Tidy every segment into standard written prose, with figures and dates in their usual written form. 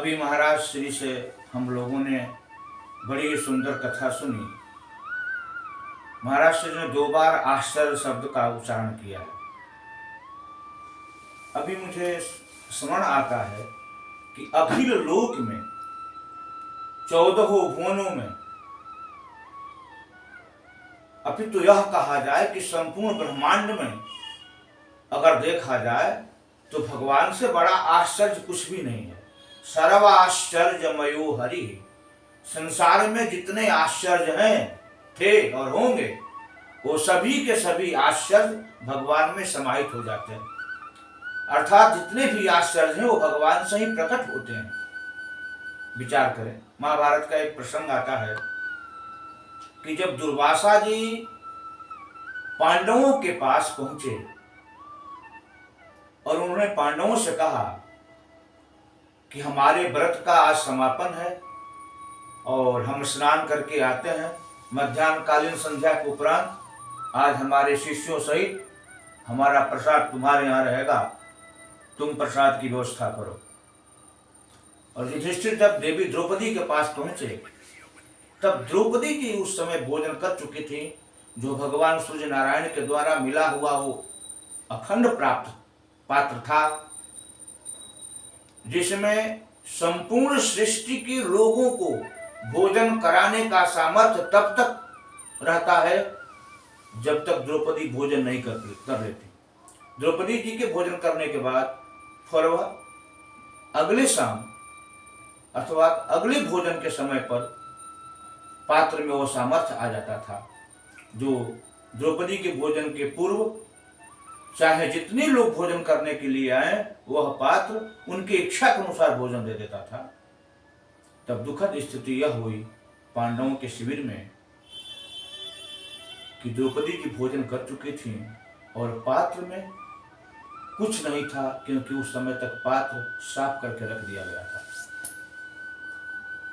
अभी महाराज श्री से हम लोगों ने बड़ी सुंदर कथा सुनी। महाराज श्री ने 2 बार आश्चर्य शब्द का उच्चारण किया है। अभी मुझे स्मरण आता है कि अखिल लोक में 14 भुवनों में अभी तो यह कहा जाए कि संपूर्ण ब्रह्मांड में अगर देखा जाए तो भगवान से बड़ा आश्चर्य कुछ भी नहीं है। सर्व आश्चर्यमयो हरि। संसार में जितने आश्चर्य हैं, थे और होंगे, वो सभी के सभी आश्चर्य भगवान में समाहित हो जाते हैं। अर्थात जितने भी आश्चर्य हैं वो भगवान से ही प्रकट होते हैं। विचार करें, महाभारत का एक प्रसंग आता है कि जब दुर्वासा जी पांडवों के पास पहुंचे और उन्होंने पांडवों से कहा कि हमारे व्रत का आज समापन है और हम स्नान करके आते हैं, मध्याह्नकालीन संध्या के उपरांत आज हमारे शिष्यों सहित हमारा प्रसाद तुम्हारे यहाँ रहेगा, तुम प्रसाद की व्यवस्था करो। और युधिष्ठिर जब देवी द्रौपदी के पास पहुंचे तब द्रौपदी जी उस समय भोजन कर चुकी थी, जो भगवान सूर्य नारायण के द्वारा मिला हुआ वो अखंड प्राप्त पात्र था, जिसमें संपूर्ण सृष्टि के लोगों को भोजन कराने का सामर्थ्य तब तक रहता है जब तक द्रौपदी भोजन नहीं कर लेती। द्रौपदी जी के भोजन करने के बाद फिर वह अगले शाम अथवा अगले भोजन के समय पर पात्र में वो सामर्थ्य आ जाता था, जो द्रौपदी के भोजन के पूर्व चाहे जितने लोग भोजन करने के लिए आए वह पात्र उनकी इच्छा के अनुसार भोजन दे देता था। तब दुखद स्थिति यह हुई पांडवों के शिविर में कि द्रौपदी जी भोजन कर चुकी थी और पात्र में कुछ नहीं था, क्योंकि उस समय तक पात्र साफ करके रख दिया गया था।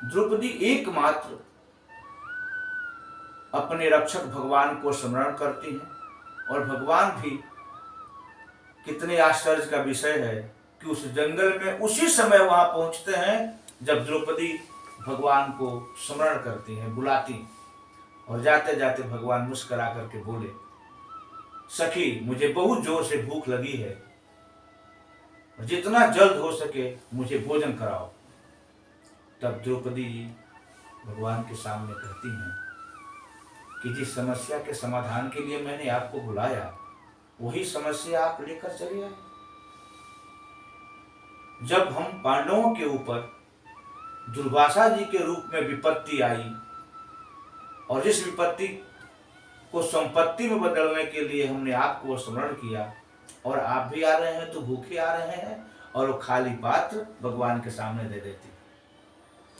द्रौपदी एकमात्र अपने रक्षक भगवान को स्मरण करती हैं और भगवान भी कितने आश्चर्य का विषय है कि उस जंगल में उसी समय वहां पहुंचते हैं जब द्रौपदी भगवान को स्मरण करती हैं, बुलाती, और जाते जाते भगवान मुस्कुरा करके बोले, सखी मुझे बहुत जोर से भूख लगी है, जितना जल्द हो सके मुझे भोजन कराओ। तब द्रौपदी जी भगवान के सामने कहती हैं कि जिस समस्या के समाधान के लिए मैंने आपको बुलाया वही समस्या आप लेकर चले आए। जब हम पांडवों के ऊपर दुर्वासा जी के रूप में विपत्ति आई और जिस विपत्ति को संपत्ति में बदलने के लिए हमने आपको स्मरण किया और आप भी आ रहे हैं तो भूखे आ रहे हैं और वो खाली पात्र भगवान के सामने दे देती।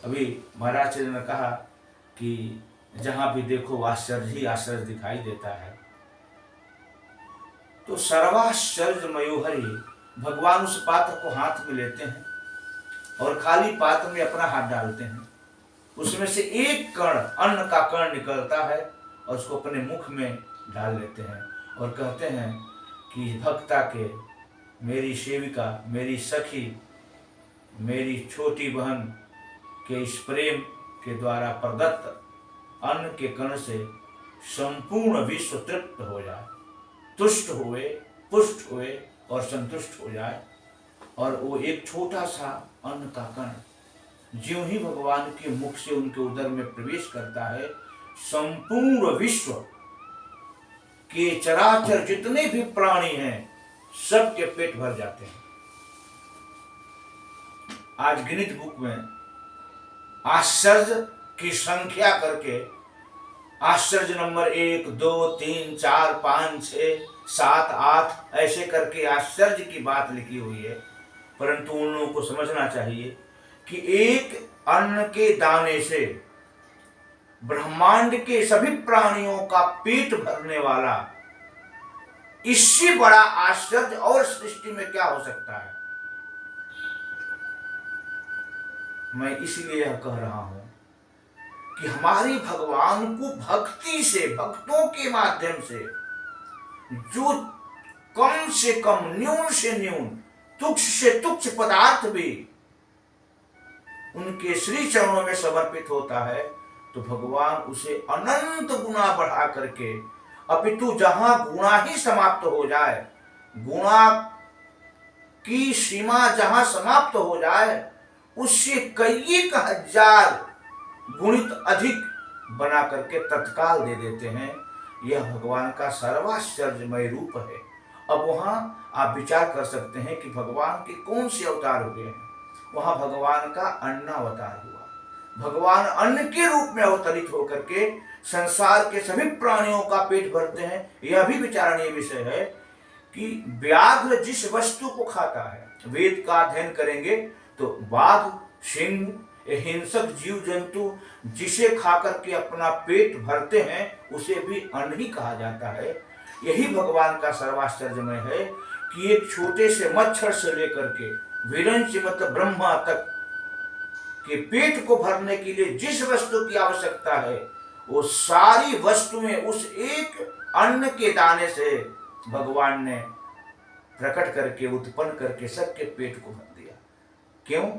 अभी महाराज जी ने कहा कि जहां भी देखो आश्चर्य ही आश्चर्य दिखाई देता है। तो सर्वाश्चर्यमयो हरि, भगवान उस पात्र को हाथ में लेते हैं और खाली पात्र में अपना हाथ डालते हैं, उसमें से एक कण अन्न का कण निकलता है और उसको अपने मुख में डाल लेते हैं और कहते हैं कि भक्ता के, मेरी सेविका, मेरी सखी, मेरी छोटी बहन के इस प्रेम के द्वारा प्रदत्त अन्न के कण से संपूर्ण विश्व तृप्त हो जाए, तुष्ट हुए, पुष्ट हुए और संतुष्ट हो जाए। और वो एक छोटा सा अन्न का कण ज्यों ही भगवान के मुख से उनके उदर में प्रवेश करता है, संपूर्ण विश्व के चराचर जितने भी प्राणी हैं सबके पेट भर जाते हैं। आज गिनीज बुक में आश्चर्य की संख्या करके आश्चर्य नंबर 1, 2, 3, 4, 5, 6, 7, 8 ऐसे करके आश्चर्य की बात लिखी हुई है। परंतु उन लोगों को समझना चाहिए कि एक अन्न के दाने से ब्रह्मांड के सभी प्राणियों का पेट भरने वाला, इससे बड़ा आश्चर्य और सृष्टि में क्या हो सकता है। मैं इसलिए यह कह रहा हूं कि हमारे भगवान को भक्ति से, भक्तों के माध्यम से जो कम से कम, न्यून से न्यून, तुच्छ से तुच्छ पदार्थ भी उनके श्री चरणों में समर्पित होता है तो भगवान उसे अनंत गुना बढ़ा करके, अपितु जहां गुणा ही समाप्त हो जाए, गुणा की सीमा जहां समाप्त हो जाए, उससे कई हजार गुणित अधिक बना करके तत्काल दे देते हैं। यह भगवान का सर्वाश्चर्यमय रूप है। अब वहां आप विचार कर सकते हैं कि भगवान के कौन से अवतार हुए हैं। वहां भगवान का अन्नावतार हुआ। भगवान अन्न के रूप में अवतरित होकर के संसार के सभी प्राणियों का पेट भरते हैं। यह भी विचारणीय विषय है कि व्याघ्र जिस वस्तु को खाता है, वेद का अध्ययन करेंगे तो बाघ, सिंह, हिंसक जीव जंतु जिसे खाकर के अपना पेट भरते हैं उसे भी अन्न ही कहा जाता है। यही भगवान का सर्वाश्चर्यमय है कि एक छोटे से मच्छर से लेकर के विरंच मतलब ब्रह्मा तक के पेट को भरने के लिए जिस वस्तु की आवश्यकता है वो सारी वस्तुएं उस एक अन्न के दाने से भगवान ने प्रकट करके उत्पन्न करके सबके पेट को भर दिया। क्यों?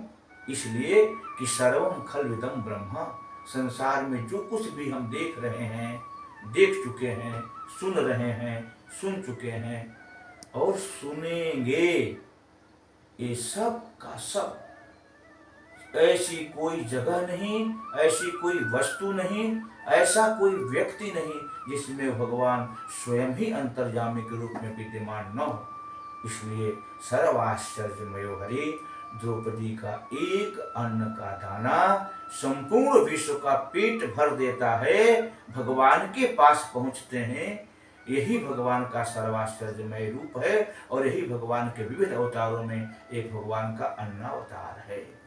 इसलिए कि सर्वम खल्विदम ब्रह्मा, संसार में जो कुछ भी हम देख रहे हैं, देख चुके हैं, सुन रहे हैं, सुन चुके हैं और सुनेंगे, ये सब का सब, ऐसी कोई जगह नहीं, ऐसी कोई वस्तु नहीं, ऐसा कोई व्यक्ति नहीं जिसमें भगवान स्वयं ही अंतर्यामी के रूप में विद्यमान न हो। इसलिए सर्वाश्चर्यमय हरि द्रौपदी का एक अन्न का दाना संपूर्ण विश्व का पेट भर देता है। भगवान के पास पहुंचते हैं। यही भगवान का सर्वाश्चर्यमय रूप है और यही भगवान के विविध अवतारों में एक भगवान का अन्नावतार है।